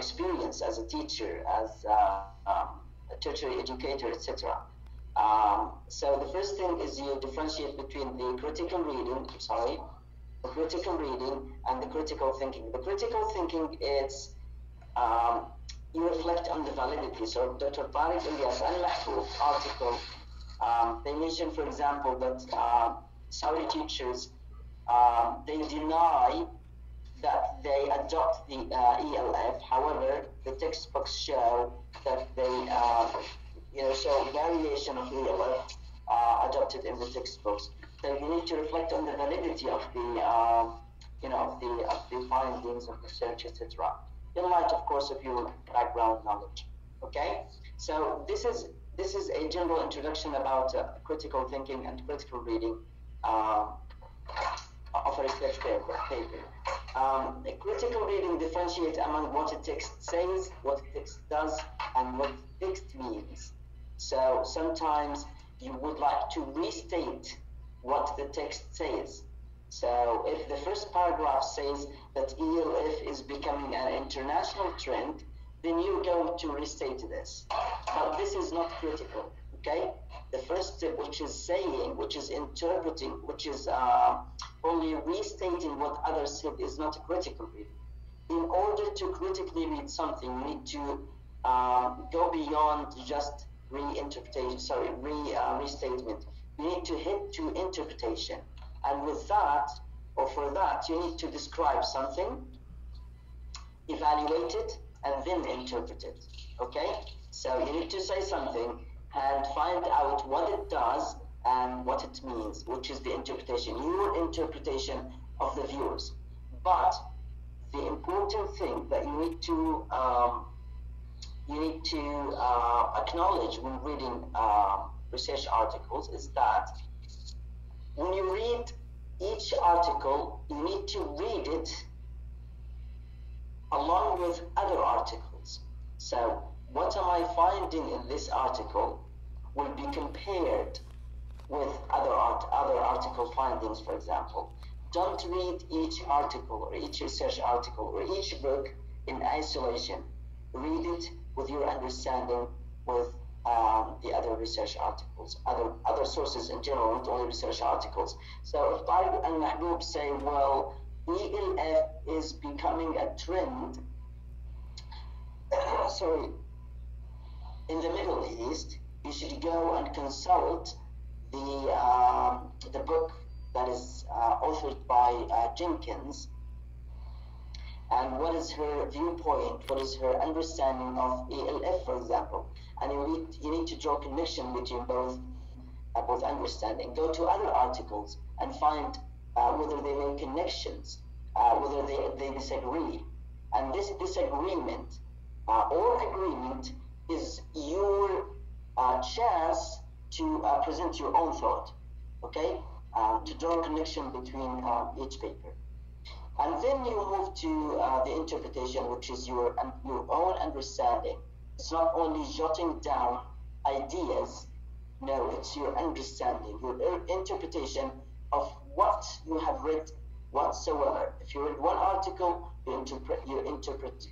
experience as a teacher, as a tertiary educator, etc. So the first thing is you differentiate between the critical reading, the critical reading and the critical thinking. The critical thinking is you reflect on the validity. So Dr. Tariq Ilyas al-Mahfouz article, they mention, for example, that Saudi teachers, they deny that they adopt the ELF. However, the textbooks show that they show variation of ELF adopted in the textbooks. So you need to reflect on the validity of the of the findings of research, etc. In light, of course, of your background knowledge. Okay, so this is a general introduction about critical thinking and critical reading of a research paper. Critical reading differentiates among what a text says, what a text does, and what text means. So sometimes you would like to restate what the text says. So if the first paragraph says that ELF is becoming an international trend, then you're going to restate this. But this is not critical, okay? The first step, which is saying, which is interpreting, which is only restating what others said, is not a critical reading. In order to critically read something, you need to go beyond just restatement. You need to hit to interpretation. And with that, or for that, you need to describe something, evaluate it, and then interpret it, okay? So you need to say something and find out what it does and what it means, which is the interpretation, your interpretation of the viewers. But the important thing that you need to acknowledge when reading research articles is that when you read each article, you need to read it along with other articles. So what am I finding in this article will be compared with other article findings, for example. Don't read each article or each research article or each book in isolation. Read it with your understanding with the other research articles, other sources in general, not only research articles. So if Tariq and Mahbub say, well, ELF is becoming a trend, in the Middle East, you should go and consult the book that is authored by Jenkins. And what is her viewpoint? What is her understanding of ELF, for example? And you need to draw connection between both understanding. Go to other articles and find whether they make connections, whether they disagree. And this disagreement or agreement is your chance to present your own thought, okay? To draw a connection between each paper. And then you move to the interpretation, which is your own understanding. It's not only jotting down ideas, no, it's your understanding, your interpretation of what you have read whatsoever. If you read one article, you interpret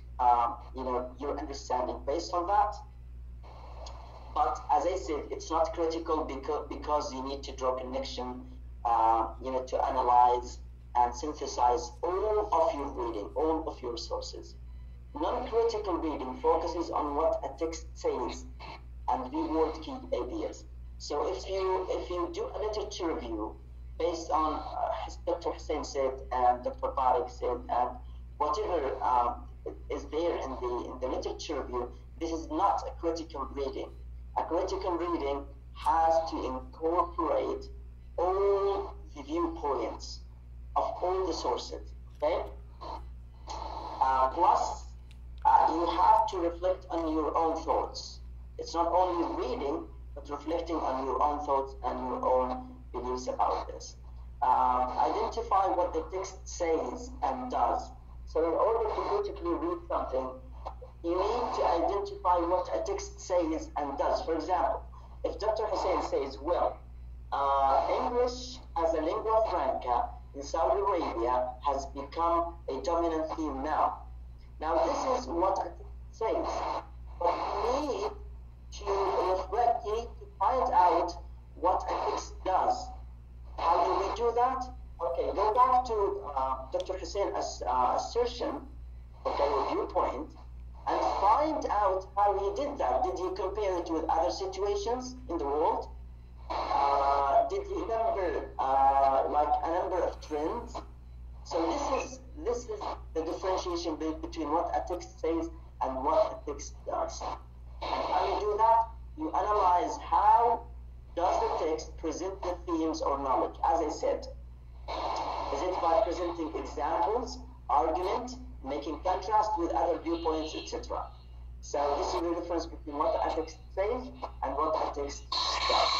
your understanding based on that. But as I said, it's not critical because you need to draw connection, to analyze and synthesize all of your reading, all of your sources. Non-critical reading focuses on what a text says and reward key ideas. So if you do a literature review based on Dr. Hussein said and Dr. Tariq said and whatever is there in the literature review, this is not a critical reading. A critical reading has to incorporate all the viewpoints of all the sources, okay? Plus, you have to reflect on your own thoughts. It's not only reading, but reflecting on your own thoughts and your own beliefs about this. Identify what the text says and does. So in order to critically read something, you need to identify what a text says and does. For example, if Dr. Hussein says, well, English as a lingua franca in Saudi Arabia has become a dominant theme now. Now this is what I think it says, but you need to reflect, you need to find out what ethics does. How do we do that? Okay, go back to Dr. Hussein's assertion, okay, or viewpoint, and find out how he did that. Did he compare it with other situations in the world? Did he number like a number of trends? So this is the differentiation between what ethics says and what ethics does. And how you do that? You analyze how does the text present the themes or knowledge. As I said, is it by presenting examples, argument, making contrast with other viewpoints, etc. So this is the difference between what ethics says and what ethics does.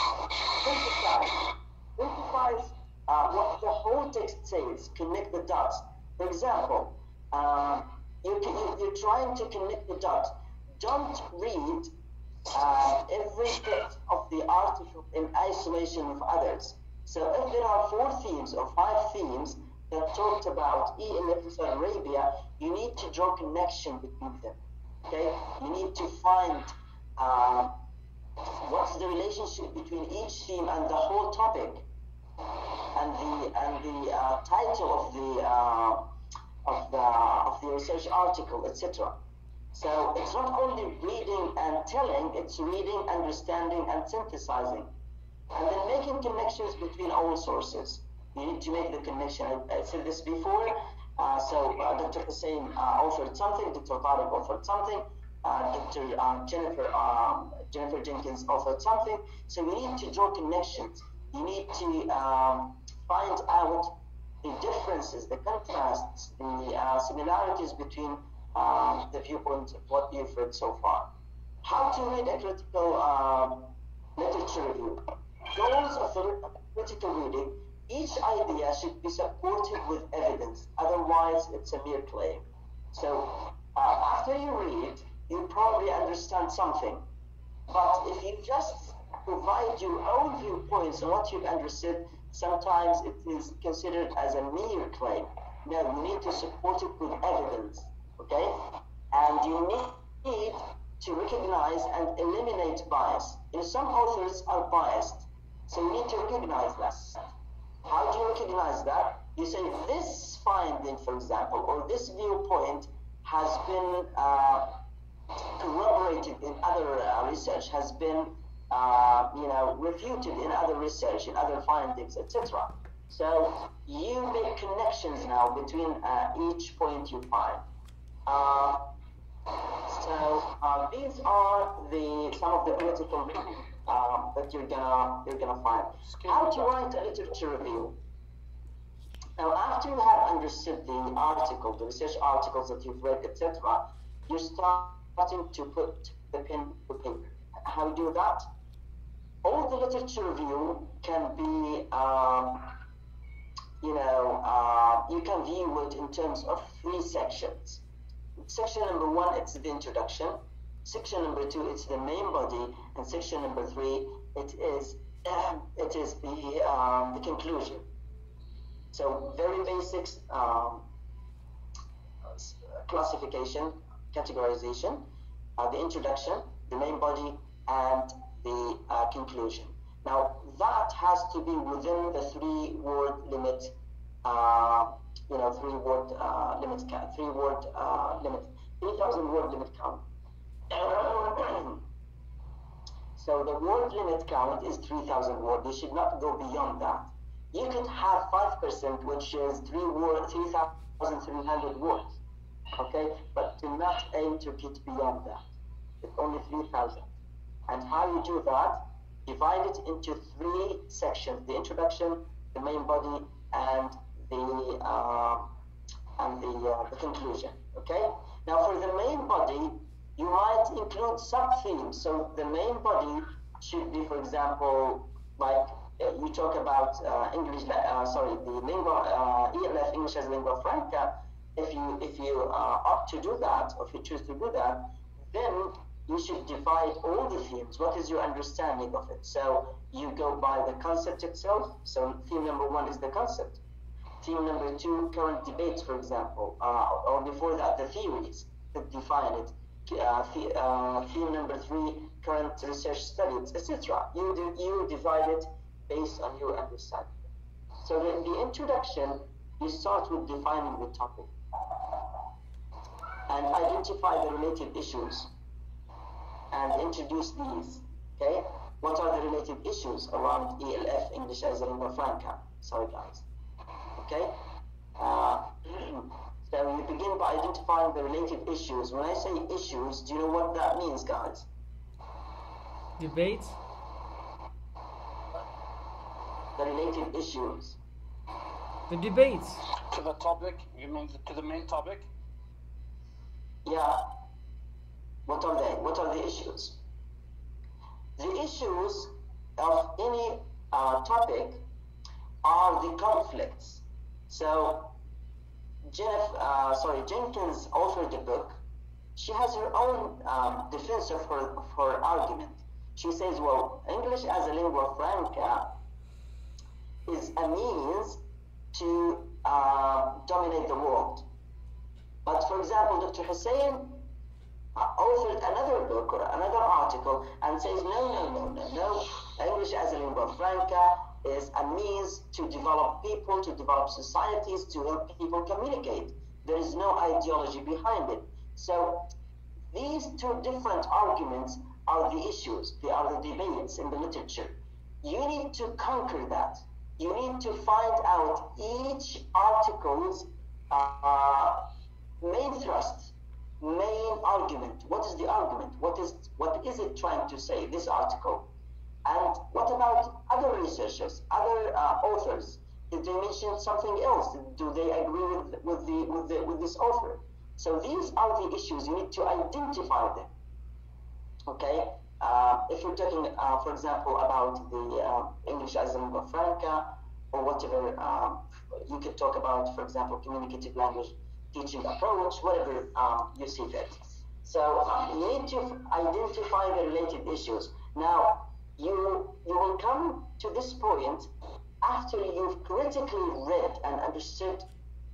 Simplifies what the whole text says, connect the dots. For example, you're trying to connect the dots. Don't read every bit of the article in isolation of others. So if there are 4 themes or 5 themes that talked about in Saudi Arabia, you need to draw connection between them. Okay, you need to find what's the relationship between each theme and the whole topic, and the title of the research article, etc. So it's not only reading and telling; it's reading, understanding, and synthesizing, and then making connections between all sources. You need to make the connection. I said this before. Dr. Hussein authored something, Dr. Tariq authored something, Dr. Jennifer Jenkins authored something. So you need to draw connections. You need to find out the differences, the contrasts, the similarities between the viewpoints of what you've read so far. How to read a critical literature review. Goals of the critical reading. Each idea should be supported with evidence, otherwise it's a mere claim. So after you read, you probably understand something. But if you just provide your own viewpoints on what you've understood, sometimes it is considered as a mere claim. No, you need to support it with evidence, okay? And you need to recognize and eliminate bias. Some authors are biased, so you need to recognize that. How do you recognize that? You say this finding, for example, or this viewpoint has been corroborated in other research, has been refuted in other research, in other findings, etc. So you make connections now between each point you find. These are some of the critical reading that you're gonna find. How to write a literature review. Now, after you have understood the article, the research articles that you've read, etc., you're starting to put the pen to paper. How do you do that? All the literature review can be, you can view it in terms of 3 sections. Section number 1, it's the introduction. Section number 2, it's the main body, and section number 3, it is the conclusion. So very basics, classification, categorization, the introduction, the main body, and the conclusion. Now that has to be within the 3-word limit. 3-word limit count, 3-word limit, 3,000 word limit count. So the word limit count is 3,000 words. You should not go beyond that. You could have 5%, which is 3,300 words. Okay, but do not aim to get beyond that. It's only 3,000. And how you do that? Divide it into 3 sections: the introduction, the main body, and the conclusion. Okay. Now for the main body, you might include sub-themes. So the main body should be, for example, like you talk about the lingua ELF, English as lingua franca. If you opt to do that, or if you choose to do that, then you should divide all the themes. What is your understanding of it? So you go by the concept itself. So theme number 1 is the concept. Theme number 2, current debates, for example, or before that, the theories. define it. Theme number 3, current research studies, etc. You divide it based on your understanding. So in the introduction, you start with defining the topic and identify the related issues and introduce these. Okay, what are the related issues around ELF, English as a lingua franca? Sorry guys. Okay, so you begin by identifying the related issues. When I say issues, do you know what that means, guys? Debate. The related issues. The debates. To the topic, you mean to the main topic? Yeah. What are they? What are the issues? The issues of any topic are the conflicts. So, Jenkins authored a book. She has her own defense of her argument. She says, well, English as a lingua franca is a means to dominate the world. But for example, Dr. Hussein authored another book or another article and says, no. English as a lingua franca is a means to develop people, to develop societies, to help people communicate. There is no ideology behind it. So these two different arguments are the issues. They are the debates in the literature. You need to conquer that. You need to find out each article's main thrust, main argument. What is the argument? What is it trying to say, this article? And what about other researchers, other authors? Did they mention something else? Do they agree with this author? So these are the issues. You need to identify them. Okay. If you're talking, for example, about the English as a lingua franca or whatever, you could talk about, for example, communicative language teaching approach, whatever you see fit. So you need to identify the related issues. Now, you will come to this point after you've critically read and understood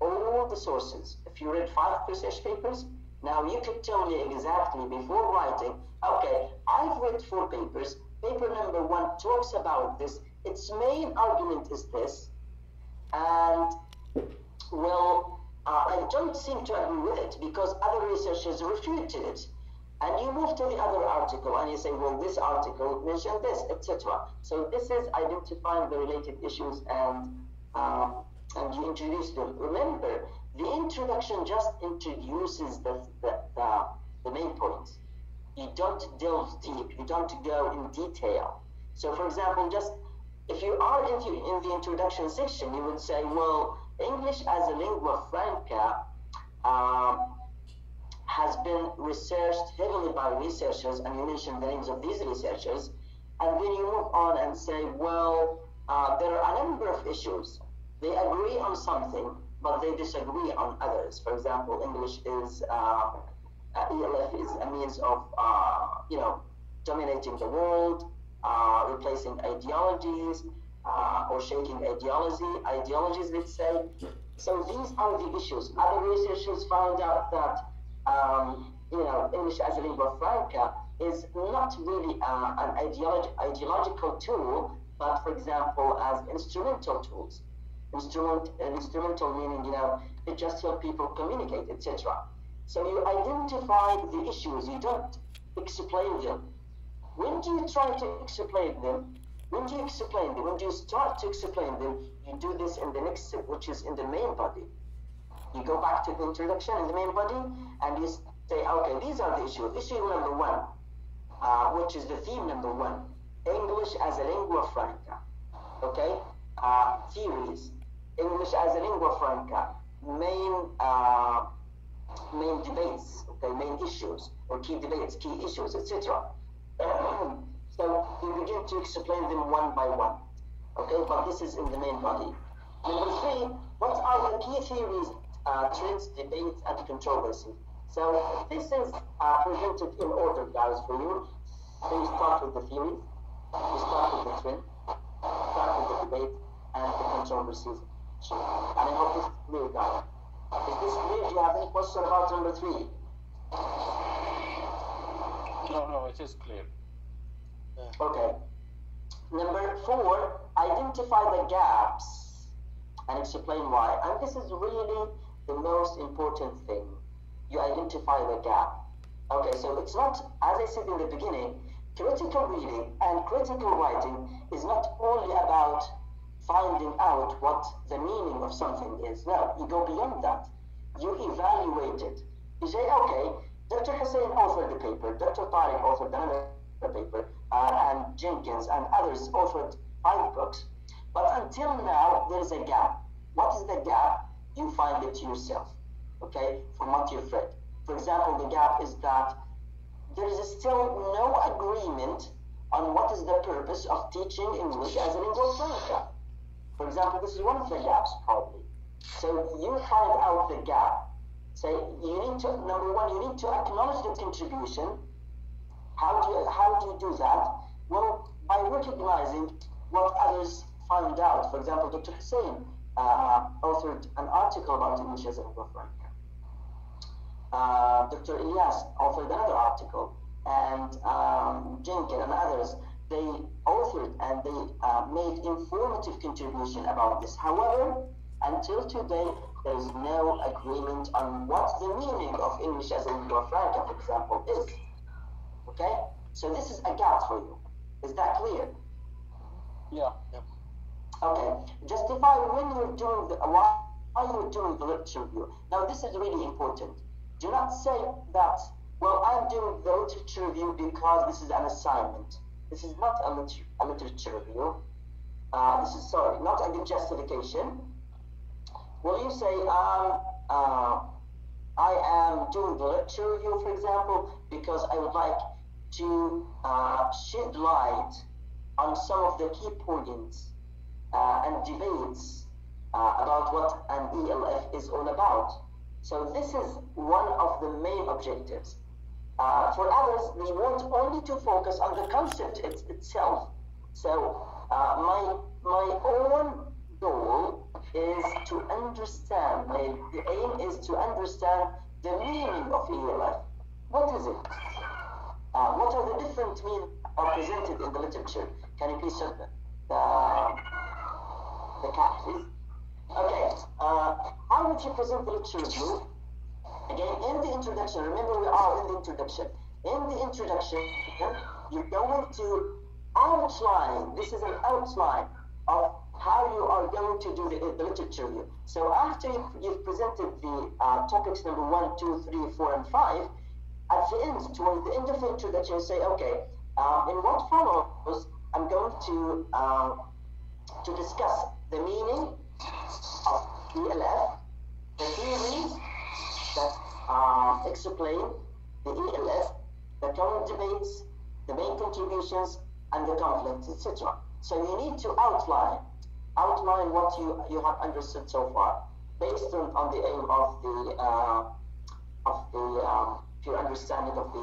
all the sources. If you read 5 research papers, now you could tell me exactly before writing, okay, I've read 4 papers. Paper number 1 talks about this. Its main argument is this. And, well, I don't seem to agree with it because other researchers refuted it. And you move to the other article and you say, well, this article mentioned this, etc. So this is identifying the related issues and you introduce them. Remember, the introduction just introduces the main points. You don't delve deep. You don't go in detail. So, for example, just if you are in the introduction section, you would say, well, English as a lingua franca has been researched heavily by researchers, and you mention the names of these researchers, and then you move on and say, well, there are a number of issues. They agree on something, but they disagree on others. For example, English is ELF is a means of dominating the world, replacing ideologies, or shaking ideologies, let's say. So these are the issues. Other researchers found out that English as a lingua franca is not really an ideological tool, but for example, as instrumental tools. Instrumental meaning, it just helps people communicate, etc. So you identify the issues, you don't explain them. When do you try to explain them? When do you explain them? When do you start to explain them? You do this in the next step, which is in the main body. You go back to the introduction in the main body, and you say, okay, these are the issues. Issue number 1, which is the theme number 1, English as a lingua franca. Okay? Theories. English as a lingua franca. Main debates, okay, main issues, or key debates, key issues, etc. So you begin to explain them one by one. Okay, but this is in the main body. Number 3, what are the key theories, trends, debates, and controversy? So this is presented in order, guys, for you. So you start with the theories, you start with the trend, start with the debate, and the controversies. And I hope this is clear, guys. Is this clear? Do you have any question about number 3? No, it is clear. Okay. Number 4, identify the gaps and explain why. And this is really the most important thing. You identify the gap. Okay, so it's not, as I said in the beginning, critical reading and critical writing is not only about finding out what the meaning of something is. No, you go beyond that. You evaluate it. You say, okay, Dr. Hussein authored the paper, Dr. Tariq authored another paper, and Jenkins and others authored 5 books. But until now, there is a gap. What is the gap? You find it yourself, okay, from what you've read. For example, the gap is that there is still no agreement on what is the purpose of teaching English as a lingua franca. For example, this is one of the gaps, probably. So you find out the gap. Say, you need to, number 1, you need to acknowledge the contribution. How do you do that? Well, by recognizing what others found out. For example, Dr. Hussein authored an article about English as a lingua franca. Dr. Ilyas authored another article, and Jenkins and others, they authored and they made informative contribution about this. However, until today, there is no agreement on what the meaning of English as a lingua franca, for example, is. Okay? So this is a gap for you. Is that clear? Yeah. Okay. Justify when you're doing why you're doing the literature review. Now this is really important. Do not say that, well, I'm doing the literature review because this is an assignment. This is not a literature review. This is, sorry, not a good justification. Well, you say, I am doing the literature review, for example, because I would like to shed light on some of the key points and debates about what an ELF is all about. So this is one of the main objectives. For others, they want only to focus on the concept itself. So my own goal is to understand, the aim is to understand the meaning of ELF. What is it? What are the different meanings presented in the literature? Can you please shut the cat, please? Okay, how would you present the literature review? Again, in the introduction, remember we are in the introduction. In the introduction, you're going to outline, this is an outline of how you are going to do the literature review. So after you've presented the topics number 1, 2, 3, 4, and 5, at the end, toward the end of the introduction, you say, okay, in what follows, I'm going to discuss the meaning of ELF, the theories that explain the ELF, the current debates, the main contributions, and the conflicts, etc. So you need to outline what you have understood so far, based on the aim of your understanding of the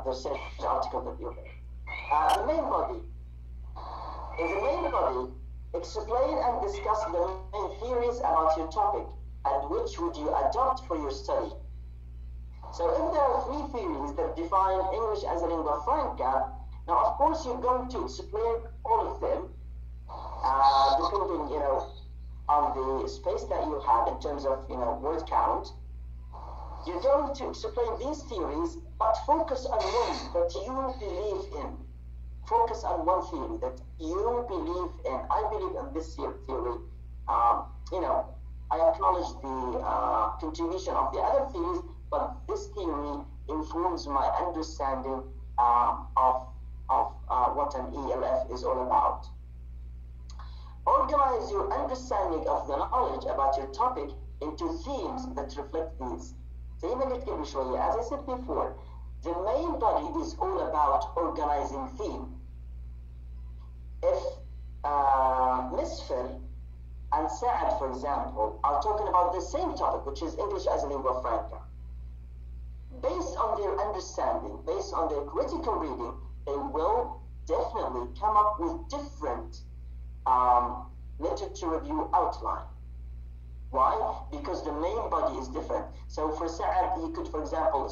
research article that you read. The main body. In the main body, explain and discuss the main theories about your topic and which would you adopt for your study. So if there are 3 theories that define English as a lingua franca, now of course you're going to explain all of them, depending, on the space that you have in terms of, word count. You're going to explain these theories, but focus on one that you believe in. Focus on one theory that you believe in. I believe in this theory. I acknowledge the contribution of the other theories, but this theory informs my understanding of what an ELF is all about. Organize your understanding of the knowledge about your topic into themes that reflect these. As I said before, the main body is all about organizing theme. If Misfir and Saad, for example, are talking about the same topic, which is English as a lingua franca, based on their understanding, based on their critical reading, they will definitely come up with different literature review outline. Why? Because the main body is different. So for Saad, he could, for example,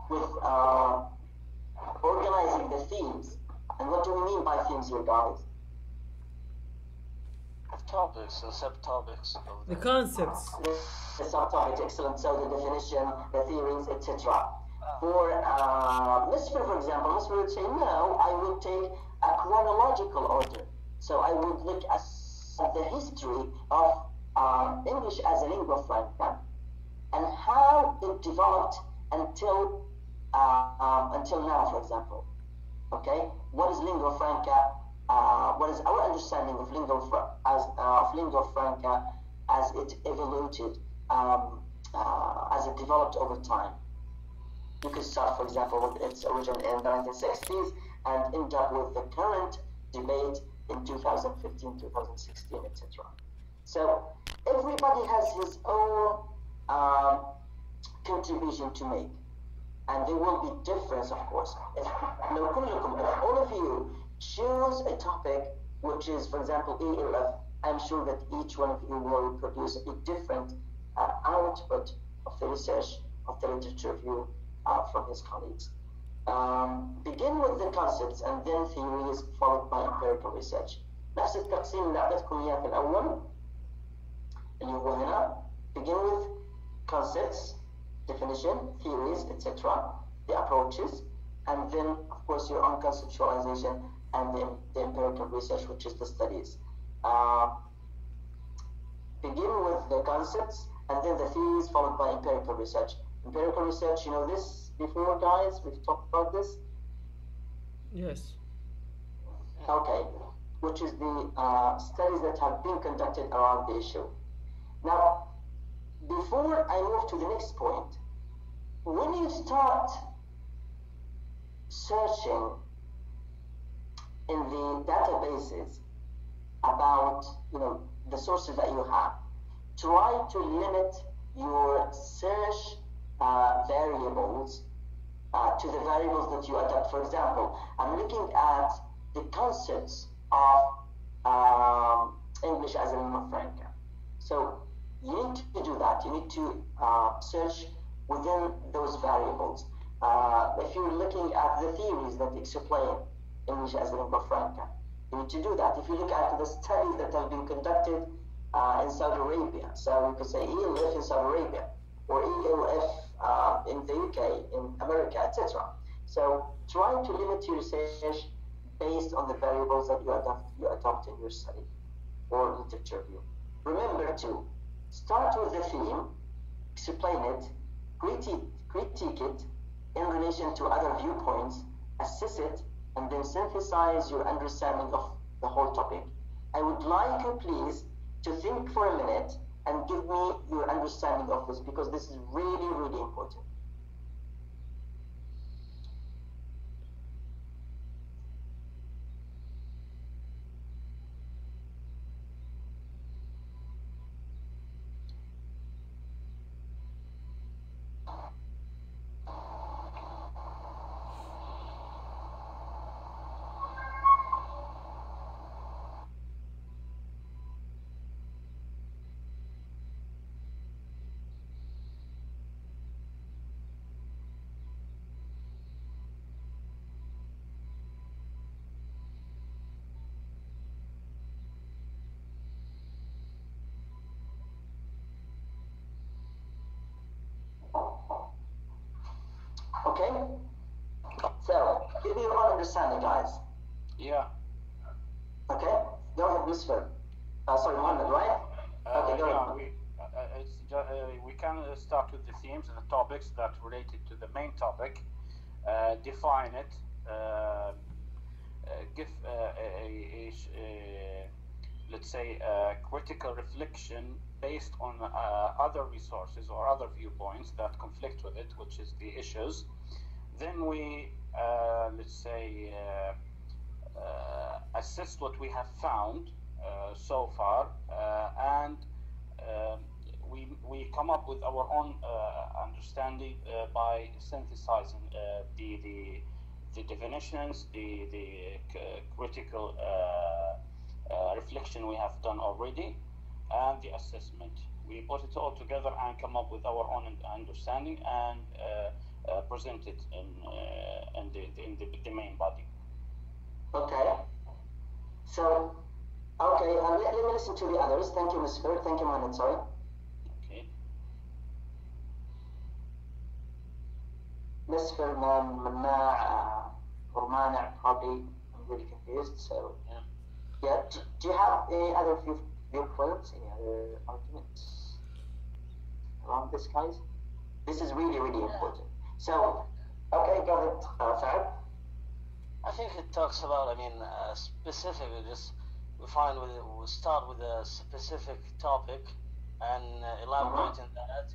with organizing the themes. And what do we mean by themes here, guys? Topics and subtopics of The concepts. The subtopics, excellent. So the definition, the theories, etc. For Misfir, for example, Misfir would say, no, I would take a chronological order. So I would look at the history of English as a lingua franca and how it developed until now, for example. Okay, what is lingua franca? What is our understanding of lingua franca as it evolved, as it developed over time? You could start, for example, with its origin in the 1960s and end up with the current debate in 2015, 2016, etc. So everybody has his own contribution to make, and there will be difference, of course. If all of you choose a topic which is, for example, ELF, I'm sure that each one of you will produce a different output of the research, of the literature review from his colleagues. Begin with the concepts and then theories followed by empirical research. نفس التقسيم اللي أعطيتكم إياه في الأول اللي هو هنا. Begin with concepts, definition, theories, etc., the approaches, and then, of course, your own conceptualization and the empirical research, which is the studies. Begin with the concepts and then the theories followed by empirical research. Empirical research, you know this before, guys? We've talked about this? Yes. Okay, which is the studies that have been conducted around the issue. Now, before I move to the next point, when you start searching in the databases about, the sources that you have, try to limit your search variables to the variables that you adopt. For example, I'm looking at the concepts of English as a lingua franca. So you need to do that. You need to search within those variables. If you're looking at the theories that explain English as a lingua franca, you need to do that. If you look at the studies that have been conducted in Saudi Arabia, so we could say ELF in Saudi Arabia, or ELF in the UK, in America, etc. So try to limit your research based on the variables that you adopt in your study or literature review. Remember to start with the theme, explain it, critique it in relation to other viewpoints, assess it, and then synthesize your understanding of the whole topic. I would like you, please, to think for a minute and give me your understanding of this, because this is really, really important. Okay? So, give me your own understanding, guys. Yeah. Okay? Go ahead, Misfir. Sorry, Mohammed, right? Okay, go ahead. We can start with the themes and the topics that related to the main topic, define it, give let's say, a critical reflection based on other resources or other viewpoints that conflict with it, which is the issues. Then we, let's say, assess what we have found so far, and we come up with our own understanding by synthesizing the definitions, the critical reflection we have done already, and the assessment. We put it all together and come up with our own understanding, and presented in the main body. Okay. So, okay, let me listen to the others. Thank you, Ms. Fir. Thank you, Mohammed. Sorry. Okay. Ms. Fir, or Mana, probably I'm really confused. So, yeah. Do you have any other viewpoints, any other arguments around this, guys? This is really, really important. So, okay, go ahead, Fahad. I think it talks about, I mean, specifically, just we start with a specific topic and elaborate on that,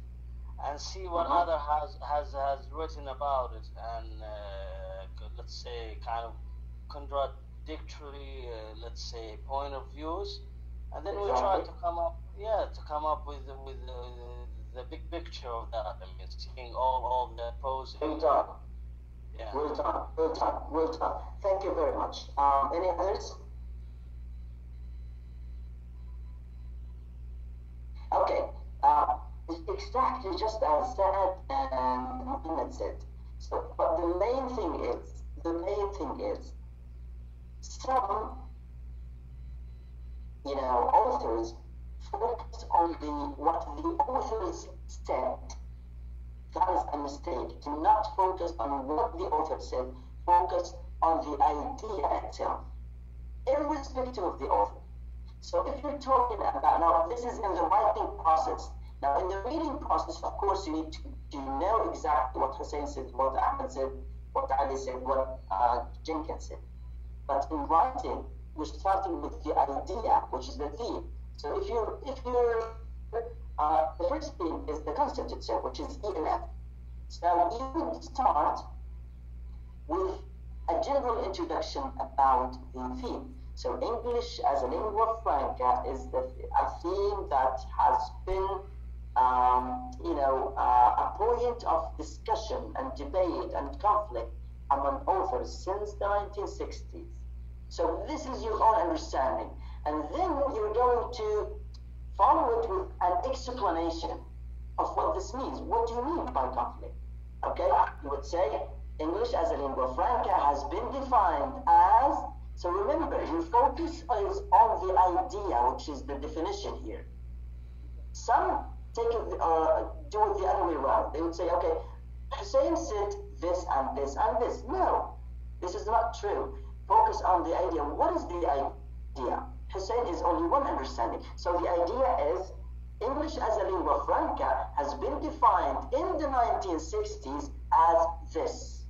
and see what other has written about it, and let's say kind of contradictory, let's say, point of views, and then we try to come up with the big picture of that. I mean, seeing all the pros. Well done. Yeah. Well done. Thank you very much. Any others? Okay. Exactly just as Saad and Muhammad said. So, but the main thing is, some, authors focus on what the authors said. That is a mistake. Do not focus on what the author said. Focus on the idea itself, irrespective of the author. So if you're talking about, now this is in the writing process. Now in the reading process, of course, you need to know exactly what Hussein said, what Ahmed said, what Ali said, what Jenkins said. But in writing, you're starting with the idea, which is the theme. So if you're the first thing is the concept itself, which is ELF. So you would start with a general introduction about the theme. So English as a lingua franca is a theme that has been, a point of discussion and debate and conflict among authors since the 1960s. So this is your own understanding. And then you're going to follow it with an explanation of what this means. What do you mean by conflict? Okay, you would say English as a lingua franca has been defined as, so remember, your focus is on the idea, which is the definition here. Some take it, do it the other way around. They would say, okay, Hussein said this and this and this. No, this is not true. Focus on the idea. What is the idea? Hussein is only one understanding. So the idea is English as a lingua franca has been defined in the 1960s as this.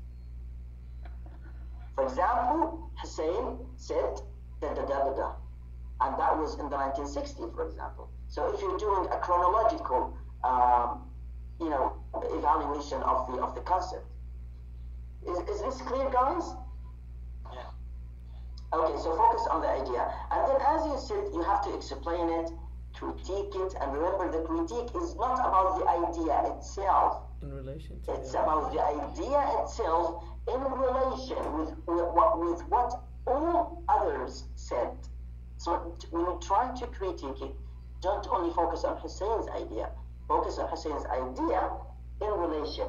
For example, Hussein said da-da-da-da-da. And that was in the 1960s, for example. So if you're doing a chronological, evaluation of the concept. Is this clear, guys? Okay, so focus on the idea. And then as you said, you have to explain it, critique it, and remember the critique is not about the idea itself. In relation to it's about the idea itself in relation with what all others said. So when you try to critique it, don't only focus on Hussein's idea, focus on Hussein's idea in relation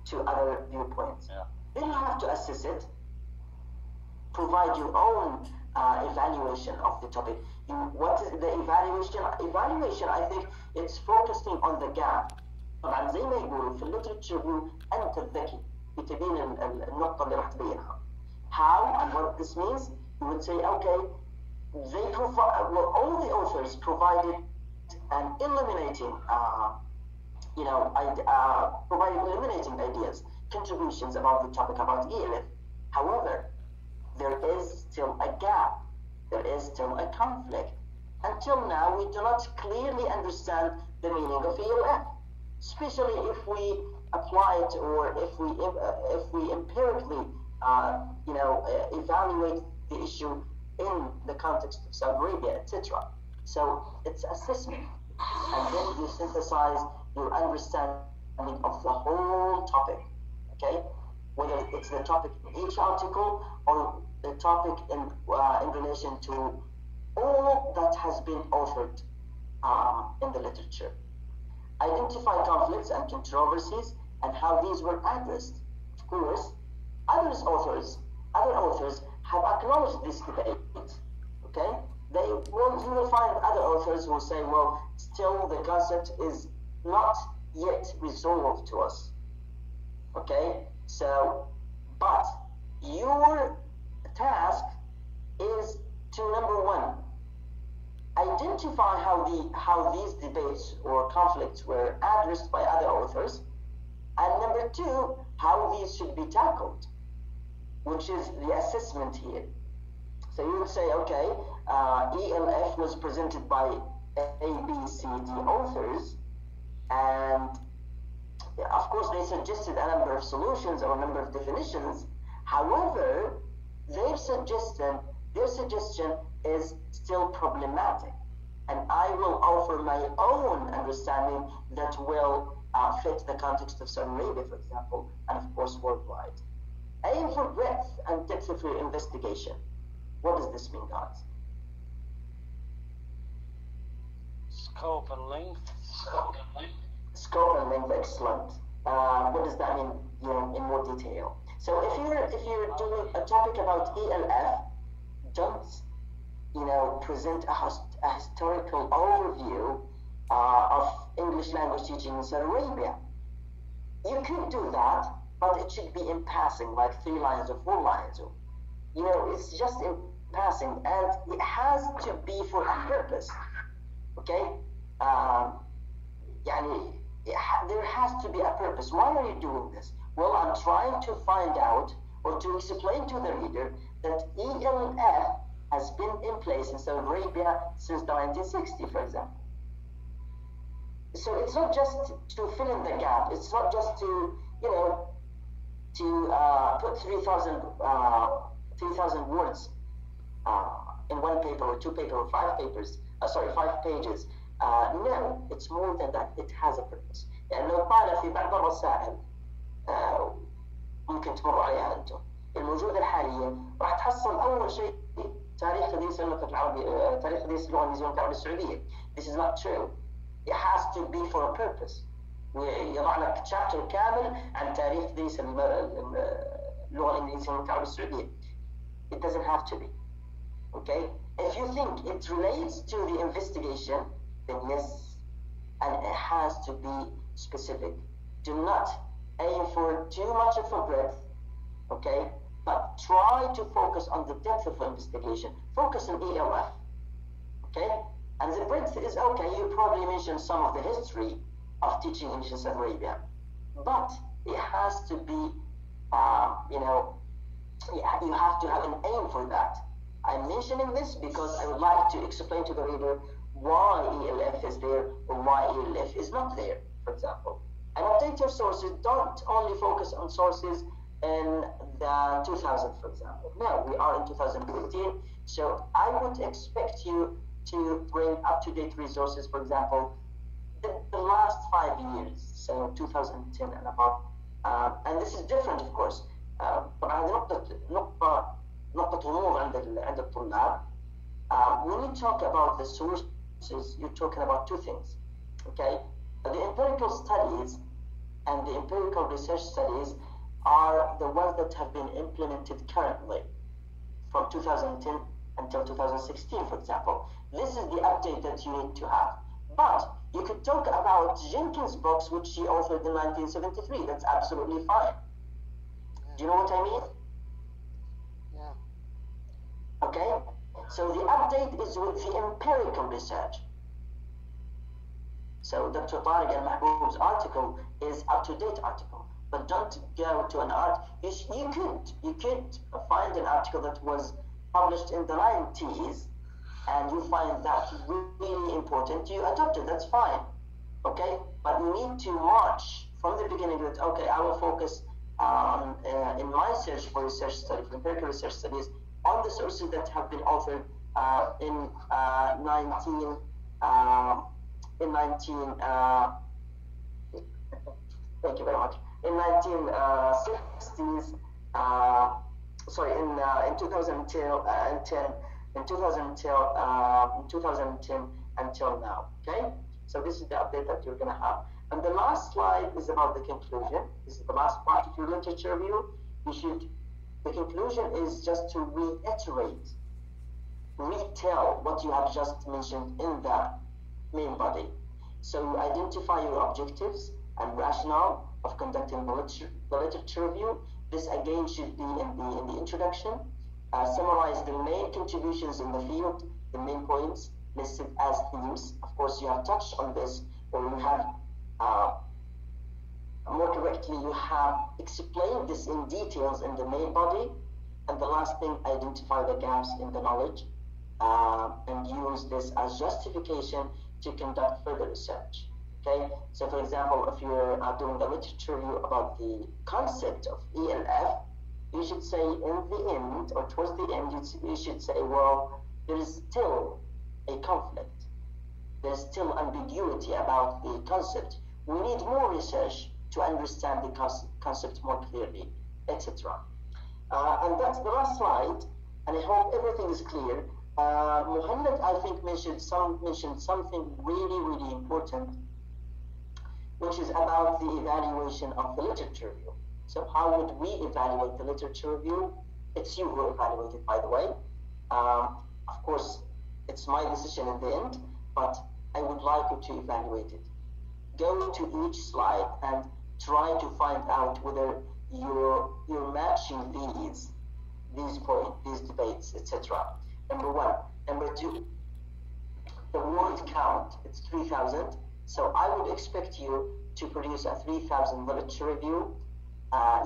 to other viewpoints. Yeah. Then you have to assess it, provide your own evaluation of the topic. What is the evaluation? Evaluation, I think, it's focusing on the gap. طبعا زي ما يقولوا في الليترشر يقولوا أنت الذكي بتبين النقطة اللي راح تبينها. How and what this means? You would say, okay, they provide, well, all the authors provided an eliminating, provided eliminating ideas, contributions about the topic about ELF. However, there is still a gap. There is still a conflict. Until now, we do not clearly understand the meaning of ELF, especially if we apply it or if we empirically, evaluate the issue in the context of Saudi Arabia, etc. So it's assessment, and then you synthesize your understanding of the whole topic. Okay, whether it's the topic in each article or the topic in relation to all that has been authored in the literature. Identify conflicts and controversies and how these were addressed. Of course, other authors have acknowledged this debate. Okay, you will find other authors who say, well, still the concept is not yet resolved to us. Okay, so, but your task is to, number one, identify how these debates or conflicts were addressed by other authors, and number two, how these should be tackled, which is the assessment here. So you would say, okay, ELF was presented by A, B, C, D authors, and of course they suggested a number of solutions or a number of definitions. However, their suggestion is still problematic, and I will offer my own understanding that will fit the context of Saudi Arabia, for example, and of course worldwide. Aim for breadth and depth of your investigation. What does this mean, guys? Scope and length. Scope and length, excellent. What does that mean, in more detail? So if you're doing a topic about ELF, don't present a historical overview of English language teaching in Saudi Arabia. You could do that, but it should be in passing, like 3 lines or 4 lines, or it's just in passing, and it has to be for a purpose. Okay, there has to be a purpose. Why are you doing this? Well, I'm trying to find out or to explain to the reader that ELF has been in place in Saudi Arabia since 1960, for example. So it's not just to fill in the gap. It's not just to put 3,000 words in one paper or 2 papers or 5 papers. 5 pages. No, it's more than that. It has a purpose. يعني لو قال في بعض الرسائل ممكن تمر عليها أنتم الموجودة الحالية راح تحصل أول شيء تاريخ تدريس اللغة العربية تاريخ تدريس اللغة الإنجليزية والعربية السعودية. This is not true. It has to be for a purpose. يضع لك chapter كامل عن تاريخ تدريس اللغة الإنجليزية والعربية السعودية. It doesn't have to be. Okay? If you think it relates to the investigation, then yes, and it has to be specific. Do not aim for too much of a breadth, okay? But try to focus on the depth of investigation. Focus on ELF, okay? And the breadth is okay. You probably mentioned some of the history of teaching English in Saudi Arabia, but it has to be, you have to have an aim for that. I'm mentioning this because I would like to explain to the reader why ELF is there or why ELF is not there, for example. And update your sources. Don't only focus on sources in the 2000, for example. No, we are in 2015, so I would expect you to bring up-to-date resources, for example, the last 5 years, so 2010 and above. And this is different, of course. طبعا هذه نقطة غموض عند الطلاب. When you talk about the sources, you're talking about 2 things. Okay, the empirical studies and the empirical research studies are the ones that have been implemented currently from 2010 until 2016, for example. This is the update that you need to have. But you could talk about Jenkins' books, which he authored in 1973. That's absolutely fine. Do you know what I mean? Yeah. Okay? So the update is with the empirical research. So Dr. Tariq al-Mahboub's article is up-to-date article. But don't go to an art. You could find an article that was published in the 90s and you find that really important. You adopt it, that's fine. Okay? But you need to march from the beginning that, okay, I will focus on, in my search for research study, for empirical research studies, on the sources that have been authored in 19 thank you very much. In 1960s, in 2010 until now. Okay, so this is the update that you're gonna have. And the last slide is about the conclusion. This is the last part of your literature review. The conclusion is just to reiterate, retell what you have just mentioned in the main body. So you identify your objectives and rationale of conducting the literature review. This again should be in the introduction. Summarize the main contributions in the field, the main points listed as themes. Of course, you have touched on this, or you have, more correctly, you have explained this in details in the main body. And the last thing, identify the gaps in the knowledge and use this as justification to conduct further research. Okay, so for example, if you're doing a literature review about the concept of ELF, you should say in the end, or towards the end, you should say, well, there is still a conflict. There's still ambiguity about the concept. We need more research to understand the concept more clearly, etc. And that's the last slide, and I hope everything is clear. Muhammad, I think, mentioned something really, really important, which is about the evaluation of the literature review. So how would we evaluate the literature review? It's you who evaluate it, by the way. Of course, it's my decision in the end, but I would like you to evaluate it. Go to each slide and try to find out whether you're matching these points, these debates, etc. Number one. Number two, the word count, it's 3,000. So I would expect you to produce a 3,000 literature review.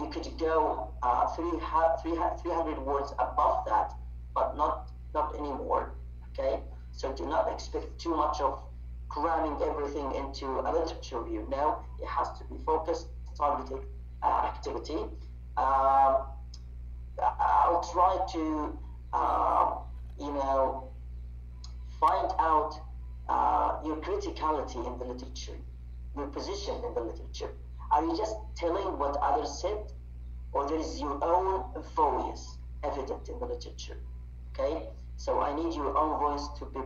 You could go 300 words above that, but not anymore. Okay, so do not expect too much of cramming everything into a literature review. No, it has to be focused, targeted activity. I'll try to find out your criticality in the literature, your position in the literature. Are you just telling what others said, or there is your own voice evident in the literature? Okay, so I need your own voice to be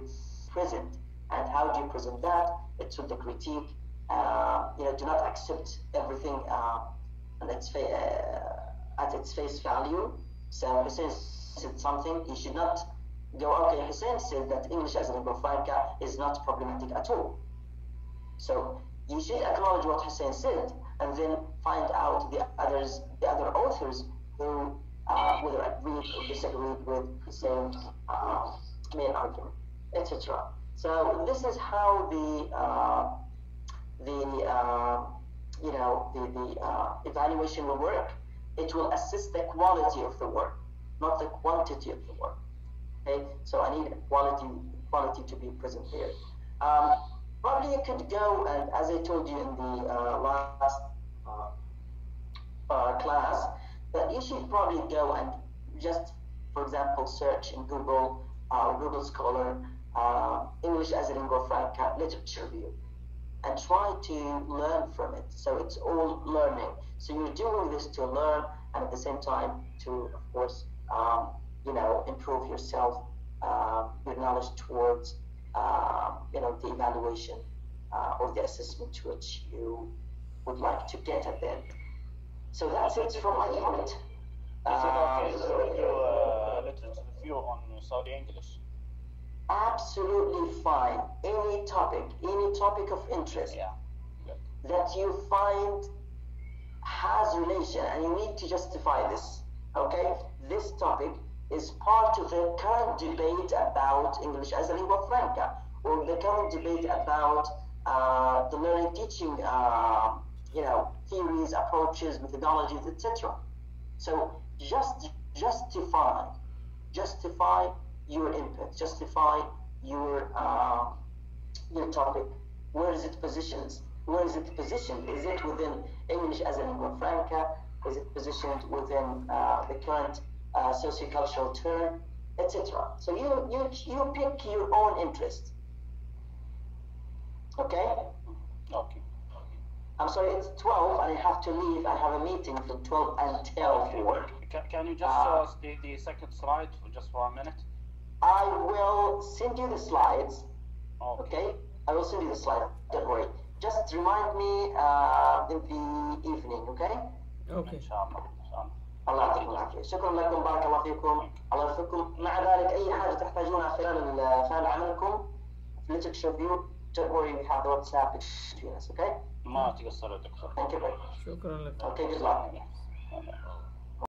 present. And how do you present that? It's with the critique. Do not accept everything at its face value. So Hussein said something, you should not go, okay, Hussein said that English as a lingua franca is not problematic at all. So you should acknowledge what Hussein said, and then find out the other authors who whether agreed or disagreed with Hussein's main argument, etc. So this is how the evaluation will work. It will assess the quality of the work, not the quantity of the work. Okay, so I need quality to be present here. Probably you could go, and as I told you in the last class, that you should probably go and just, for example, search in Google Google Scholar English as a lingua franca literature review, and try to learn from it. So it's all learning. So you're doing this to learn, and at the same time to, of course, improve yourself, your knowledge towards, the evaluation or the assessment which you would like to get at the end. So that's it from my part. Is it okay to do literature review on Saudi English? Absolutely fine. Any topic of interest that you find has relation, and you need to justify this. Okay, this topic is part of the current debate about English as a lingua franca, or the current debate about the learning teaching, theories, approaches, methodologies, etc. So just justify your input, justify your topic. Where is it positioned? Is it within English as a lingua franca? Is it positioned within the current sociocultural term, etc.? So you pick your own interest. Okay? Okay. I'm sorry, it's 12 and I have to leave. I have a meeting from 12 until 4. Can you just the second slide just for a minute? I will send you the slides. Okay? I will send you the slides. Don't worry. just remind me in the evening, okay? Okay. إن شاء الله إن شاء الله. الله يعطيكم العافية. شكرا لكم، بارك الله فيكم، الله يوفقكم. مع ذلك أي حاجة تحتاجونها خلال عملكم في literature view, don't worry, we have the WhatsApp between us, okay? ما تقصروا دكتور. Thank you very much. شكرا لك. Okay, good luck.